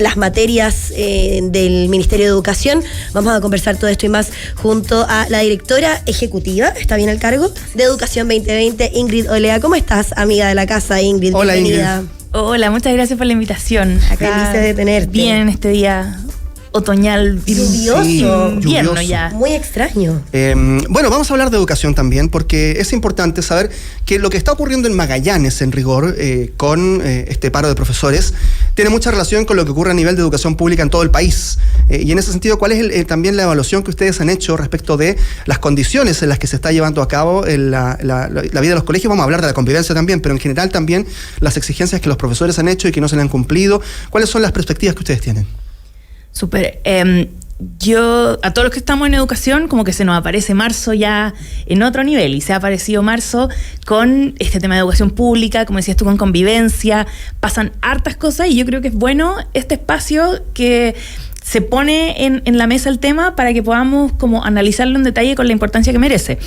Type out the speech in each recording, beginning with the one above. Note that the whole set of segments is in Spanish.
las materias del Ministerio de Educación. Vamos a conversar todo esto y más junto a la directora ejecutiva, está bien al cargo, de Educación 2020, Ingrid Olea. ¿Cómo estás, amiga de la casa, Ingrid? Hola, bienvenida. Ingrid. Hola, muchas gracias por la invitación. Acá felices de tenerte. Bien en este día otoñal, lluvioso. Sí, invierno lluvioso. ya. Muy extraño. Bueno, vamos a hablar de educación también, porque es importante saber que lo que está ocurriendo en Magallanes, en rigor, con este paro de profesores, tiene mucha relación con lo que ocurre a nivel de educación pública en todo el país. Y en ese sentido, ¿cuál es también la evaluación que ustedes han hecho respecto de las condiciones en las que se está llevando a cabo la vida de los colegios? Vamos a hablar de la convivencia también, pero en general también las exigencias que los profesores han hecho y que no se le han cumplido. ¿Cuáles son las perspectivas que ustedes tienen? Súper. Yo, a todos los que estamos en educación, como que se nos aparece marzo ya en otro nivel, y se ha aparecido marzo con este tema de educación pública, como decías tú, con convivencia, pasan hartas cosas, y yo creo que es bueno este espacio que se pone en la mesa el tema para que podamos como analizarlo en detalle con la importancia que merece.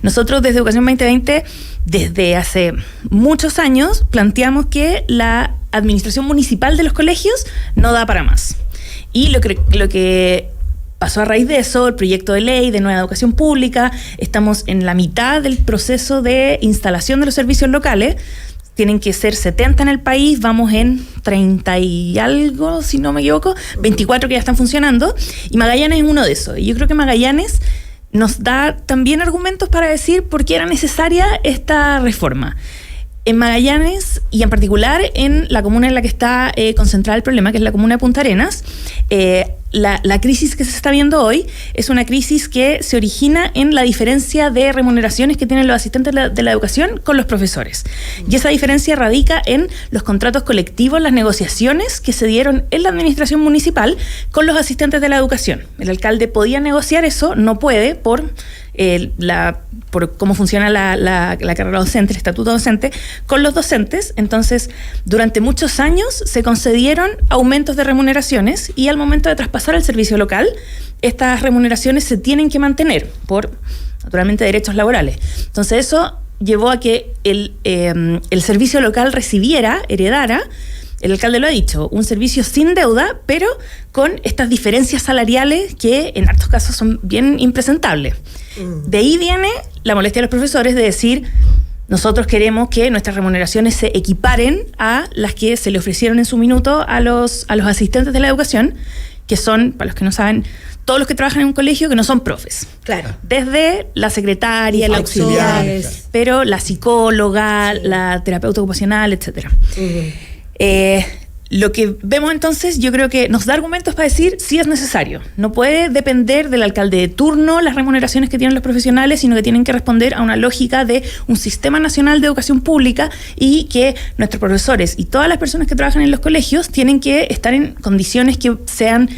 Nosotros desde Educación 2020, desde hace muchos años, planteamos que la administración municipal de los colegios no da para más. Y lo que pasó a raíz de eso, el proyecto de ley de nueva educación pública, estamos en la mitad del proceso de instalación de los servicios locales. Tienen que ser 70 en el país, vamos en 30 y algo, si no me equivoco, 24 que ya están funcionando, y Magallanes es uno de esos. Y yo creo que Magallanes nos da también argumentos para decir por qué era necesaria esta reforma. En Magallanes, y en particular en la comuna en la que está concentrado el problema, que es la comuna de Punta Arenas, la crisis que se está viendo hoy es una crisis que se origina en la diferencia de remuneraciones que tienen los asistentes de la educación con los profesores. Y esa diferencia radica en los contratos colectivos, las negociaciones que se dieron en la administración municipal con los asistentes de la educación. El alcalde podía negociar eso, no puede por cómo funciona la carrera docente, el estatuto docente, con los docentes. Entonces, durante muchos años se concedieron aumentos de remuneraciones, y al momento de traspasar al servicio local, estas remuneraciones se tienen que mantener por, naturalmente, derechos laborales. Entonces, eso llevó a que el servicio local heredara, el alcalde lo ha dicho, un servicio sin deuda, pero con estas diferencias salariales que en hartos casos son bien impresentables. De ahí viene la molestia de los profesores de decir: nosotros queremos que nuestras remuneraciones se equiparen a las que se le ofrecieron en su minuto a los asistentes de la educación, que son, para los que no saben, todos los que trabajan en un colegio que no son profes. Claro. Desde la secretaria, la auxiliar, pero la psicóloga, la terapeuta ocupacional, etcétera. Lo que vemos entonces, yo creo que nos da argumentos para decir si es necesario. No puede depender del alcalde de turno las remuneraciones que tienen los profesionales, sino que tienen que responder a una lógica de un sistema nacional de educación pública, y que nuestros profesores y todas las personas que trabajan en los colegios tienen que estar en condiciones que sean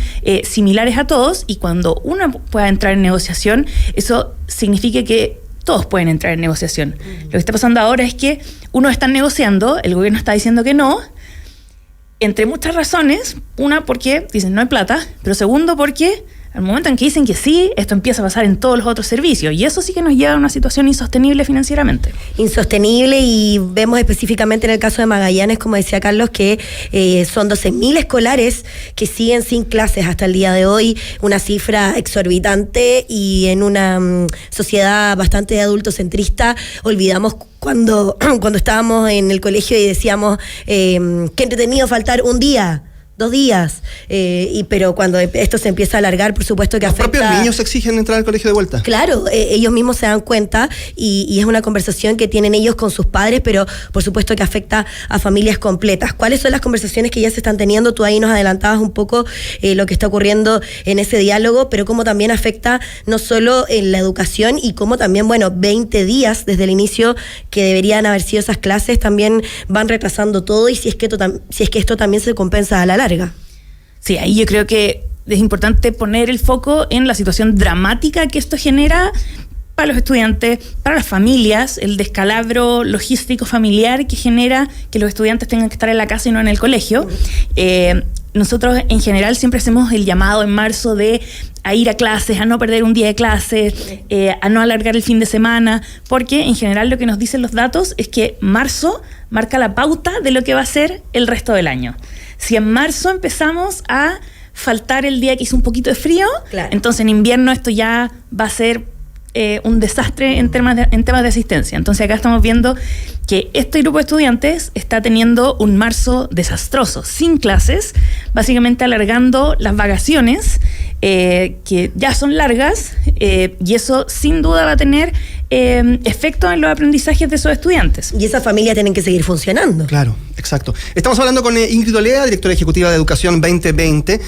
similares a todos, y cuando uno pueda entrar en negociación, eso significa que todos pueden entrar en negociación. Lo que está pasando ahora es que unos están negociando, el gobierno está diciendo que no, entre muchas razones. Una, porque dicen no hay plata, pero segundo, porque al momento en que dicen que sí, esto empieza a pasar en todos los otros servicios, y eso sí que nos lleva a una situación insostenible financieramente. Insostenible, y vemos específicamente en el caso de Magallanes, como decía Carlos, que son 12.000 escolares que siguen sin clases hasta el día de hoy, una cifra exorbitante, y en una sociedad bastante adultocentrista olvidamos cuando estábamos en el colegio y decíamos qué entretenido faltar un día, 2 días, pero cuando esto se empieza a alargar, por supuesto que afecta. Los propios niños exigen entrar al colegio de vuelta. Claro, ellos mismos se dan cuenta, y es una conversación que tienen ellos con sus padres, pero por supuesto que afecta a familias completas. ¿Cuáles son las conversaciones que ya se están teniendo? Tú ahí nos adelantabas un poco lo que está ocurriendo en ese diálogo, pero cómo también afecta no solo en la educación, y cómo también, 20 días desde el inicio que deberían haber sido esas clases, también van retrasando todo, y si es que esto también se compensa a la larga. Sí, ahí yo creo que es importante poner el foco en la situación dramática que esto genera para los estudiantes, para las familias, el descalabro logístico familiar que genera que los estudiantes tengan que estar en la casa y no en el colegio. Nosotros en general siempre hacemos el llamado en marzo a ir a clases, a no perder un día de clases, a no alargar el fin de semana, porque en general lo que nos dicen los datos es que marzo marca la pauta de lo que va a ser el resto del año. Si en marzo empezamos a faltar el día que hizo un poquito de frío, claro, entonces en invierno esto ya va a ser un desastre en temas de asistencia. Entonces acá estamos viendo que este grupo de estudiantes está teniendo un marzo desastroso, sin clases, básicamente alargando las vacaciones, que ya son largas, y eso sin duda va a tener efecto en los aprendizajes de esos estudiantes. Y esas familias tienen que seguir funcionando. Claro, exacto. Estamos hablando con Ingrid Olea, directora ejecutiva de Educación 2020.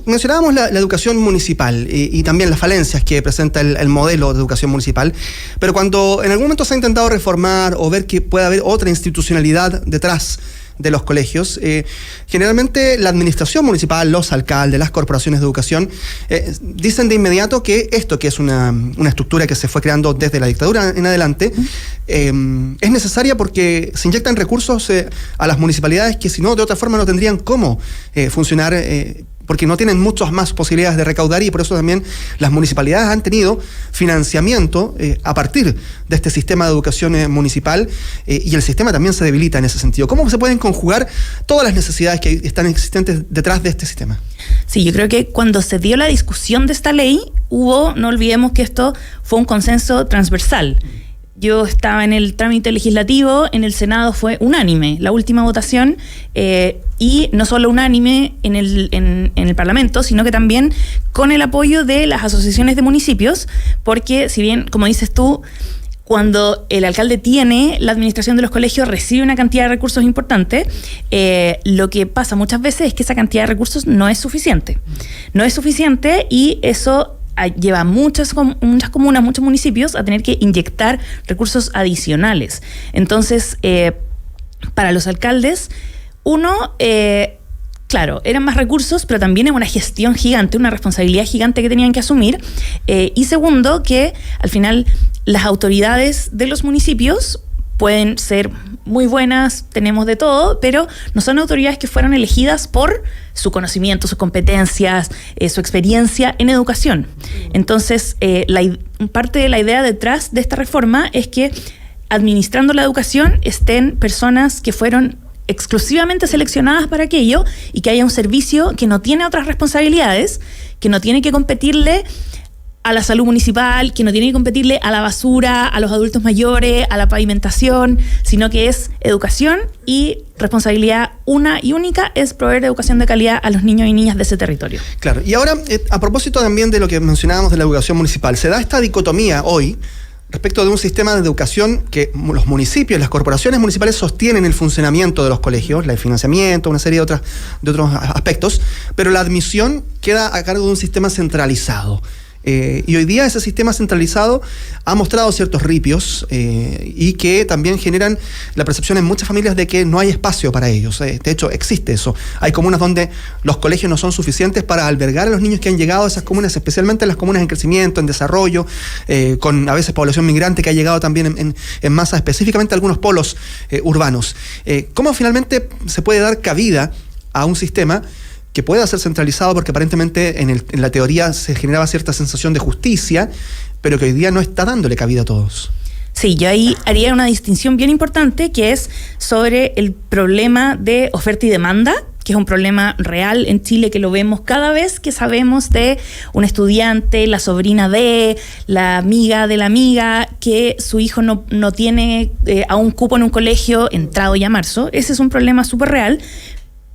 Mencionábamos la educación municipal y también las falencias que presenta el modelo de educación municipal, pero cuando en algún momento se ha intentado reformar o ver que puede haber otra institucionalidad detrás de los colegios, generalmente la administración municipal, los alcaldes, las corporaciones de educación dicen de inmediato que esto, que es una estructura que se fue creando desde la dictadura en adelante, es necesaria porque se inyectan recursos a las municipalidades que si no, de otra forma no tendrían cómo funcionar, porque no tienen muchas más posibilidades de recaudar, y por eso también las municipalidades han tenido financiamiento a partir de este sistema de educación municipal, y el sistema también se debilita en ese sentido. ¿Cómo se pueden conjugar todas las necesidades que están existentes detrás de este sistema? Sí, yo creo que cuando se dio la discusión de esta ley, no olvidemos que esto fue un consenso transversal. Yo estaba en el trámite legislativo, en el Senado fue unánime la última votación, y no solo unánime en el Parlamento, sino que también con el apoyo de las asociaciones de municipios, porque si bien, como dices tú, cuando el alcalde tiene la administración de los colegios, recibe una cantidad de recursos importante, lo que pasa muchas veces es que esa cantidad de recursos no es suficiente. No es suficiente, y eso lleva muchas comunas, muchos municipios a tener que inyectar recursos adicionales. Entonces, para los alcaldes, claro, eran más recursos, pero también es una gestión gigante, una responsabilidad gigante que tenían que asumir. Y segundo, que al final las autoridades de los municipios pueden ser muy buenas, tenemos de todo, pero no son autoridades que fueron elegidas por su conocimiento, sus competencias, su experiencia en educación. Entonces, parte de la idea detrás de esta reforma es que administrando la educación estén personas que fueron exclusivamente seleccionadas para aquello, y que haya un servicio que no tiene otras responsabilidades, que no tiene que competirle a la salud municipal, que no tiene que competirle a la basura, a los adultos mayores, a la pavimentación, sino que es educación, y responsabilidad una y única es proveer educación de calidad a los niños y niñas de ese territorio. Claro, y ahora, a propósito también de lo que mencionábamos de la educación municipal, se da esta dicotomía hoy respecto de un sistema de educación que los municipios, las corporaciones municipales sostienen el funcionamiento de los colegios, el financiamiento, una serie de otros aspectos, pero la admisión queda a cargo de un sistema centralizado. Y hoy día ese sistema centralizado ha mostrado ciertos ripios, y que también generan la percepción en muchas familias de que no hay espacio para ellos. De hecho, existe eso. Hay comunas donde los colegios no son suficientes para albergar a los niños que han llegado a esas comunas, especialmente en las comunas en crecimiento, en desarrollo, con a veces población migrante que ha llegado también en masa, específicamente a algunos polos urbanos. ¿Cómo finalmente se puede dar cabida a un sistema que pueda ser centralizado, porque aparentemente en la teoría se generaba cierta sensación de justicia, pero que hoy día no está dándole cabida a todos? Sí, yo ahí haría una distinción bien importante, que es sobre el problema de oferta y demanda, que es un problema real en Chile, que lo vemos cada vez que sabemos de un estudiante, la sobrina de, la amiga de la amiga, que su hijo no tiene aún cupo en un colegio entrado ya marzo. Ese es un problema súper real.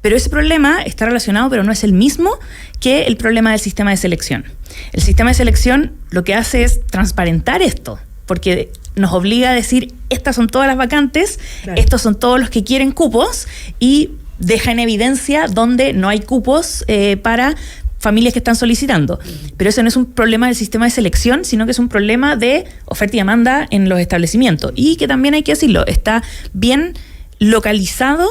Pero ese problema está relacionado, pero no es el mismo que el problema del sistema de selección. El sistema de selección lo que hace es transparentar esto, porque nos obliga a decir, estas son todas las vacantes, claro, estos son todos los que quieren cupos, y deja en evidencia donde no hay cupos para familias que están solicitando. Pero eso no es un problema del sistema de selección, sino que es un problema de oferta y demanda en los establecimientos. Y que también hay que decirlo, está bien localizado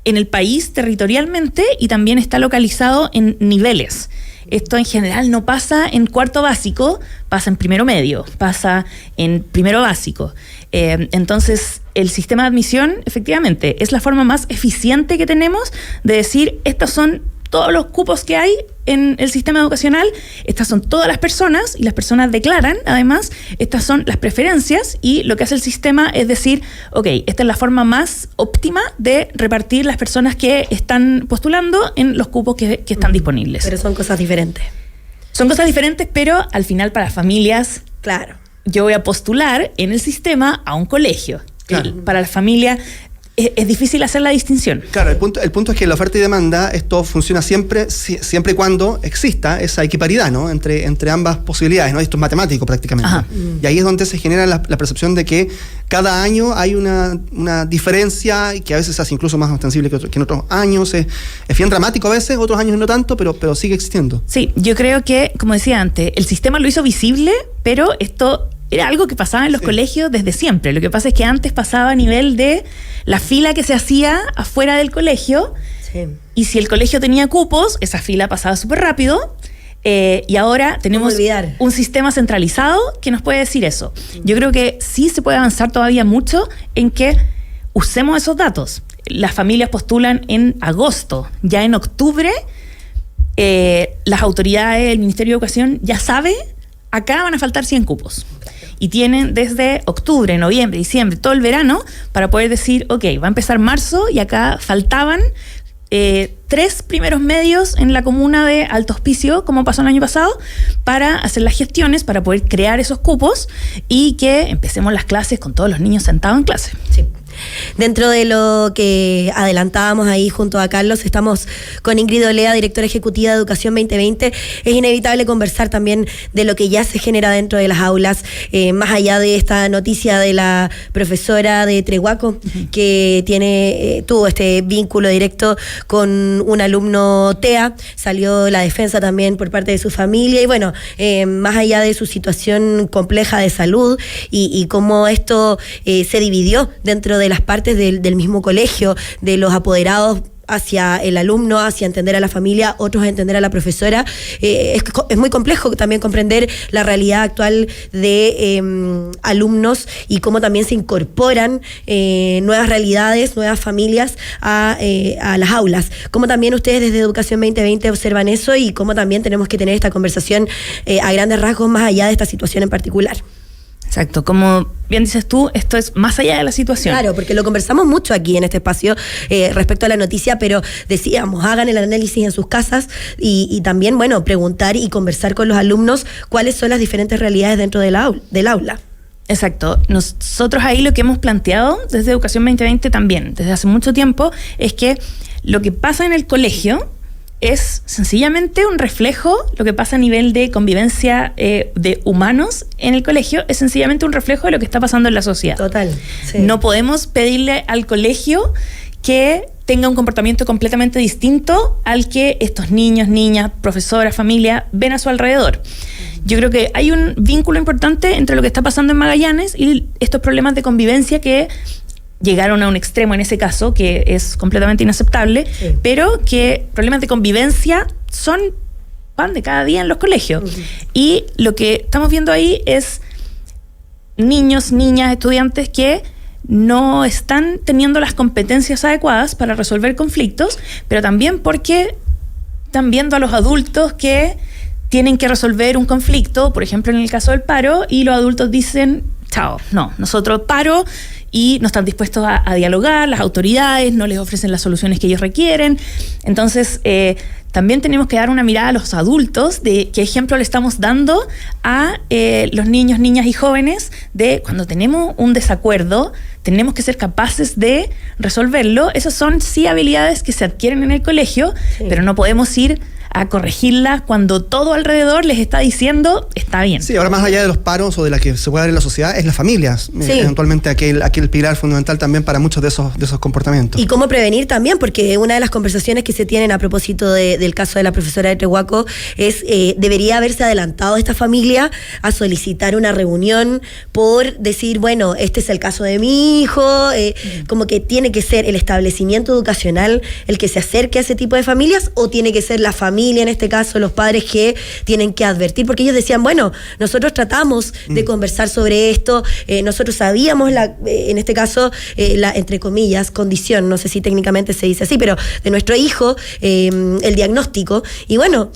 en el país territorialmente, y también está localizado en niveles. Esto en general no pasa en cuarto básico, pasa en primero medio, pasa en primero básico. Entonces, el sistema de admisión, efectivamente, es la forma más eficiente que tenemos de decir, estas son todos los cupos que hay en el sistema educacional, estas son todas las personas, y las personas declaran, además, estas son las preferencias, y lo que hace el sistema es decir, ok, esta es la forma más óptima de repartir las personas que están postulando en los cupos que están disponibles. Pero son cosas diferentes. Son cosas diferentes, pero al final para las familias, claro, yo voy a postular en el sistema a un colegio. Claro. Para la familia es difícil hacer la distinción. Claro, el punto es que la oferta y demanda, esto funciona siempre y cuando exista esa equiparidad, ¿no? entre ambas posibilidades, ¿no? Esto es matemático prácticamente. Ajá. Y ahí es donde se genera la percepción de que cada año hay una diferencia que a veces se hace incluso más ostensible que en otros años. Es bien dramático a veces, otros años no tanto, pero sigue existiendo. Sí, yo creo que, como decía antes, el sistema lo hizo visible, pero esto era algo que pasaba en los colegios desde siempre. Lo que pasa es que antes pasaba a nivel de la fila que se hacía afuera del colegio, y si el colegio tenía cupos, esa fila pasaba súper rápido, y ahora tenemos un sistema centralizado que nos puede decir eso. Yo creo que sí se puede avanzar todavía mucho en que usemos esos datos. Las familias postulan en agosto, ya en octubre las autoridades, el Ministerio de Educación ya sabe, acá van a faltar 100 cupos. Y tienen desde octubre, noviembre, diciembre, todo el verano, para poder decir, ok, va a empezar marzo y acá faltaban 3 primeros medios en la comuna de Alto Hospicio, como pasó el año pasado, para hacer las gestiones, para poder crear esos cupos y que empecemos las clases con todos los niños sentados en clase. Sí. Dentro de lo que adelantábamos ahí junto a Carlos, estamos con Ingrid Olea, directora ejecutiva de Educación 2020. Es inevitable conversar también de lo que ya se genera dentro de las aulas, más allá de esta noticia de la profesora de Trehuaco, que tuvo este vínculo directo con un alumno TEA. Salió la defensa también por parte de su familia, y bueno, más allá de su situación compleja de salud y cómo esto se dividió dentro de las partes del mismo colegio, de los apoderados hacia el alumno, hacia entender a la familia, otros a entender a la profesora. Es muy complejo también comprender la realidad actual de alumnos y cómo también se incorporan nuevas realidades, nuevas familias a las aulas. Cómo también ustedes desde Educación 2020 observan eso, y cómo también tenemos que tener esta conversación a grandes rasgos más allá de esta situación en particular. Exacto, como bien dices tú, esto es más allá de la situación. Claro, porque lo conversamos mucho aquí en este espacio respecto a la noticia, pero decíamos, hagan el análisis en sus casas y también, bueno, preguntar y conversar con los alumnos cuáles son las diferentes realidades dentro del aula. Exacto. Nosotros ahí lo que hemos planteado desde Educación 2020 también, desde hace mucho tiempo, es que lo que pasa en el colegio es sencillamente un reflejo, lo que pasa a nivel de convivencia de humanos en el colegio es sencillamente un reflejo de lo que está pasando en la sociedad. Total. Sí. No podemos pedirle al colegio que tenga un comportamiento completamente distinto al que estos niños, niñas, profesoras, familia ven a su alrededor. Yo creo que hay un vínculo importante entre lo que está pasando en Magallanes y estos problemas de convivencia que llegaron a un extremo en ese caso, que es completamente inaceptable, pero que problemas de convivencia son pan de cada día en los colegios. Y lo que estamos viendo ahí es niños, niñas, estudiantes que no están teniendo las competencias adecuadas para resolver conflictos, pero también porque están viendo a los adultos que tienen que resolver un conflicto, por ejemplo en el caso del paro, y los adultos dicen, chao, no, nosotros paro, y no están dispuestos a dialogar, las autoridades no les ofrecen las soluciones que ellos requieren. Entonces, también tenemos que dar una mirada a los adultos de qué ejemplo le estamos dando a los niños, niñas y jóvenes de cuando tenemos un desacuerdo, tenemos que ser capaces de resolverlo. Esas son sí habilidades que se adquieren en el colegio, pero no podemos ir a corregirlas cuando todo alrededor les está diciendo está bien. Sí, ahora más allá de los paros o de la que se puede dar en la sociedad, es las familias, eventualmente aquel pilar fundamental también para muchos de esos comportamientos. Y cómo prevenir también, porque una de las conversaciones que se tienen a propósito del caso de la profesora de Trehuaco es, debería haberse adelantado esta familia a solicitar una reunión por decir, bueno, este es el caso de mi hijo, como que tiene que ser el establecimiento educacional el que se acerque a ese tipo de familias, o tiene que ser la familia familia, en este caso, los padres que tienen que advertir, porque ellos decían, bueno, nosotros tratamos de conversar sobre esto, nosotros sabíamos, en este caso, la, entre comillas, condición, no sé si técnicamente se dice así, pero de nuestro hijo, el diagnóstico, y bueno,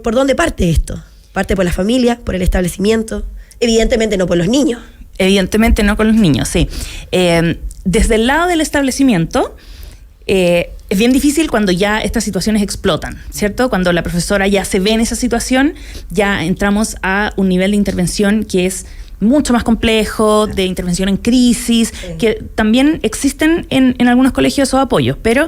¿por dónde parte esto? Parte por la familia, por el establecimiento, evidentemente no por los niños. Evidentemente no con los niños, sí. Desde el lado del establecimiento, es bien difícil cuando ya estas situaciones explotan, ¿cierto? Cuando la profesora ya se ve en esa situación, ya entramos a un nivel de intervención que es mucho más complejo, de intervención en crisis, que también existen en algunos colegios esos apoyos, pero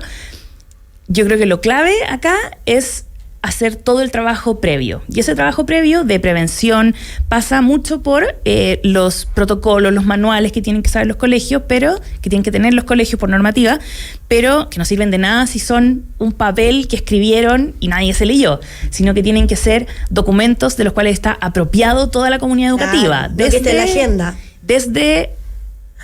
yo creo que lo clave acá es hacer todo el trabajo previo. Y ese trabajo previo de prevención pasa mucho por los protocolos, los manuales que tienen que saber los colegios, pero que tienen que tener los colegios por normativa, pero que no sirven de nada si son un papel que escribieron y nadie se leyó, sino que tienen que ser documentos de los cuales está apropiado toda la comunidad educativa. Desde, que esté en la agenda. Desde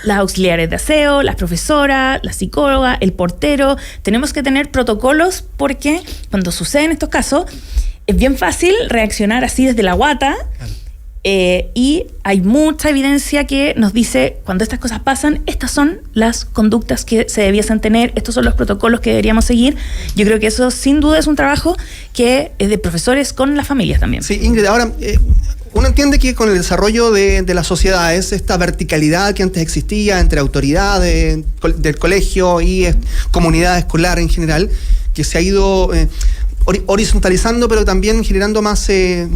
las auxiliares de aseo, las profesoras, la psicóloga, el portero. Tenemos que tener protocolos porque cuando suceden estos casos es bien fácil reaccionar así desde la guata. Y hay mucha evidencia que nos dice, cuando estas cosas pasan, estas son las conductas que se debiesen tener, estos son los protocolos que deberíamos seguir. Yo creo que eso sin duda es un trabajo que es de profesores con las familias también. Sí, Ingrid, ahora uno entiende que con el desarrollo de las sociedades, esta verticalidad que antes existía entre autoridades del colegio y comunidad escolar en general, que se ha ido horizontalizando, pero también generando más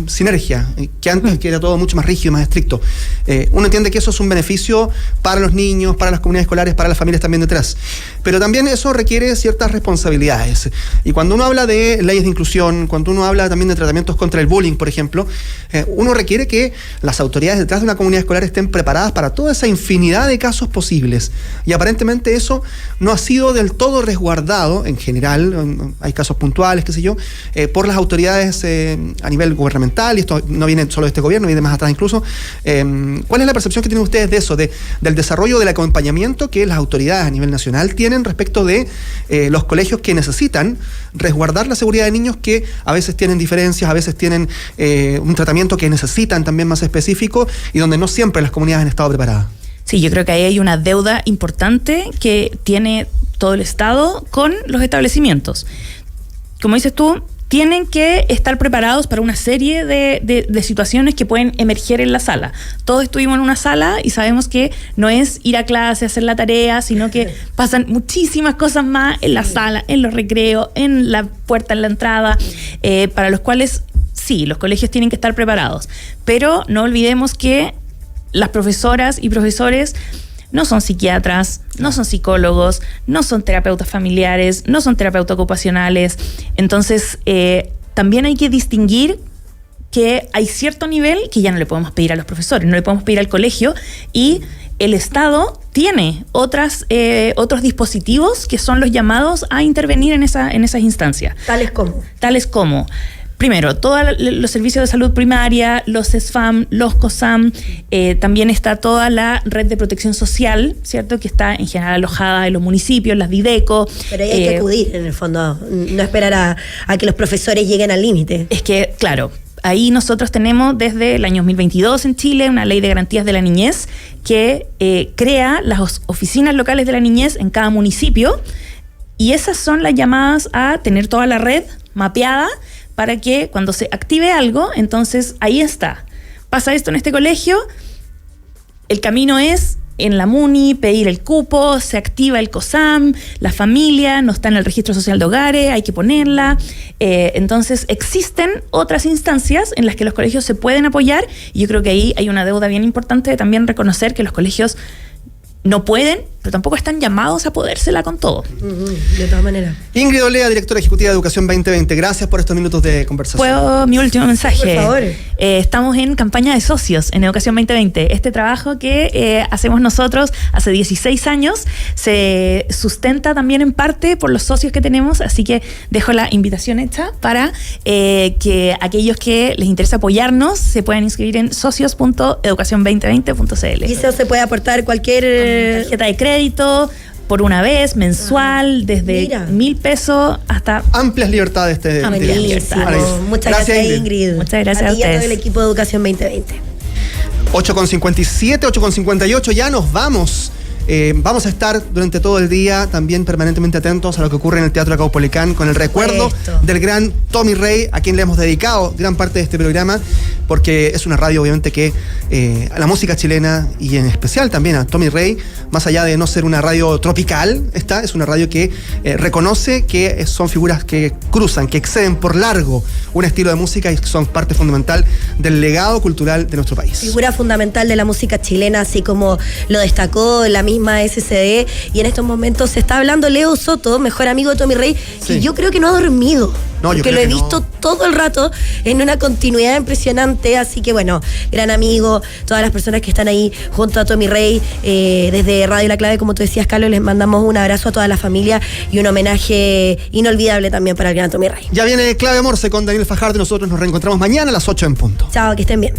sinergia, que antes que era todo mucho más rígido, más estricto. Uno entiende que eso es un beneficio para los niños, para las comunidades escolares, para las familias también detrás. Pero también eso requiere ciertas responsabilidades. Y cuando uno habla de leyes de inclusión, cuando uno habla también de tratamientos contra el bullying, por ejemplo, uno requiere que las autoridades detrás de una comunidad escolar estén preparadas para toda esa infinidad de casos posibles. Y aparentemente eso no ha sido del todo resguardado en general. Hay casos puntuales, qué sé yo, por las autoridades a nivel gubernamental, y esto no viene solo de este gobierno, viene más atrás incluso. ¿Cuál es la percepción que tienen ustedes de eso, del desarrollo del acompañamiento que las autoridades a nivel nacional tienen respecto de los colegios que necesitan resguardar la seguridad de niños que a veces tienen diferencias, a veces tienen un tratamiento que necesitan también más específico y donde no siempre las comunidades han estado preparadas? Sí, yo creo que ahí hay una deuda importante que tiene todo el Estado con los establecimientos. Como dices tú, tienen que estar preparados para una serie de situaciones que pueden emerger en la sala. Todos estuvimos en una sala y sabemos que no es ir a clase, hacer la tarea, sino que pasan muchísimas cosas más en la sala, en los recreos, en la puerta, en la entrada, para los cuales sí, los colegios tienen que estar preparados. Pero no olvidemos que las profesoras y profesores no son psiquiatras, no son psicólogos, no son terapeutas familiares, no son terapeutas ocupacionales. Entonces, también hay que distinguir que hay cierto nivel que ya no le podemos pedir a los profesores, no le podemos pedir al colegio, y el Estado tiene otros dispositivos que son los llamados a intervenir en esas instancias. Tales como primero, todos los servicios de salud primaria, los CESFAM, los COSAM, también está toda la red de protección social, ¿cierto? Que está en general alojada en los municipios, las Dideco. Pero ahí hay que acudir, en el fondo, no esperar a que los profesores lleguen al límite. Es que, claro, ahí nosotros tenemos desde el año 2022 en Chile una ley de garantías de la niñez que crea las oficinas locales de la niñez en cada municipio, y esas son las llamadas a tener toda la red mapeada para que cuando se active algo, entonces ahí está. Pasa esto en este colegio, el camino es en la MUNI, pedir el cupo, se activa el COSAM, la familia no está en el registro social de hogares, hay que ponerla. Entonces existen otras instancias en las que los colegios se pueden apoyar, y yo creo que ahí hay una deuda bien importante de también reconocer que los colegios no pueden, pero tampoco están llamados a podérsela con todo. De todas maneras. Ingrid Olea, directora ejecutiva de Educación 2020, gracias por estos minutos de conversación. ¿Puedo mi último mensaje? Por favor. Estamos en campaña de socios en Educación 2020. Este trabajo que hacemos nosotros hace 16 años se sustenta también en parte por los socios que tenemos, así que dejo la invitación hecha para que aquellos que les interesa apoyarnos se puedan inscribir en socios.educacion2020.cl. Y eso se puede aportar cualquier tarjeta de crédito por una vez, mensual, desde Mira. 1.000 pesos hasta... Amplias libertades. Amplias Buenísimo. libertades. Muchas gracias, Ingrid. Muchas gracias a ti y a a todo ustedes. el equipo de Educación 2020. 8:57, 8:58, ya nos vamos. Vamos a estar durante todo el día también permanentemente atentos a lo que ocurre en el Teatro Caupolicán con el recuerdo Supuesto. del gran Tommy Rey, a quien le hemos dedicado gran parte de este programa, porque es una radio obviamente que a la música chilena y en especial también a Tommy Rey, más allá de no ser una radio tropical, es una radio que reconoce que son figuras que cruzan, que exceden por largo un estilo de música y son parte fundamental del legado cultural de nuestro país. Figura fundamental de la música chilena, así como lo destacó la misma SCD, y en estos momentos se está hablando Leo Soto, mejor amigo de Tommy Rey, Sí. que yo creo que no ha dormido. No, yo porque creo lo he que no. visto todo el rato en una continuidad impresionante, así que bueno, gran amigo, todas las personas que están ahí junto a Tommy Rey, desde Radio La Clave, como tú decías, Carlos, les mandamos un abrazo a toda la familia y un homenaje inolvidable también para el gran Tommy Rey. Ya viene Clave Morse con Daniel Fajardo y nosotros nos reencontramos mañana a las 8 en punto. Chao, que estén bien.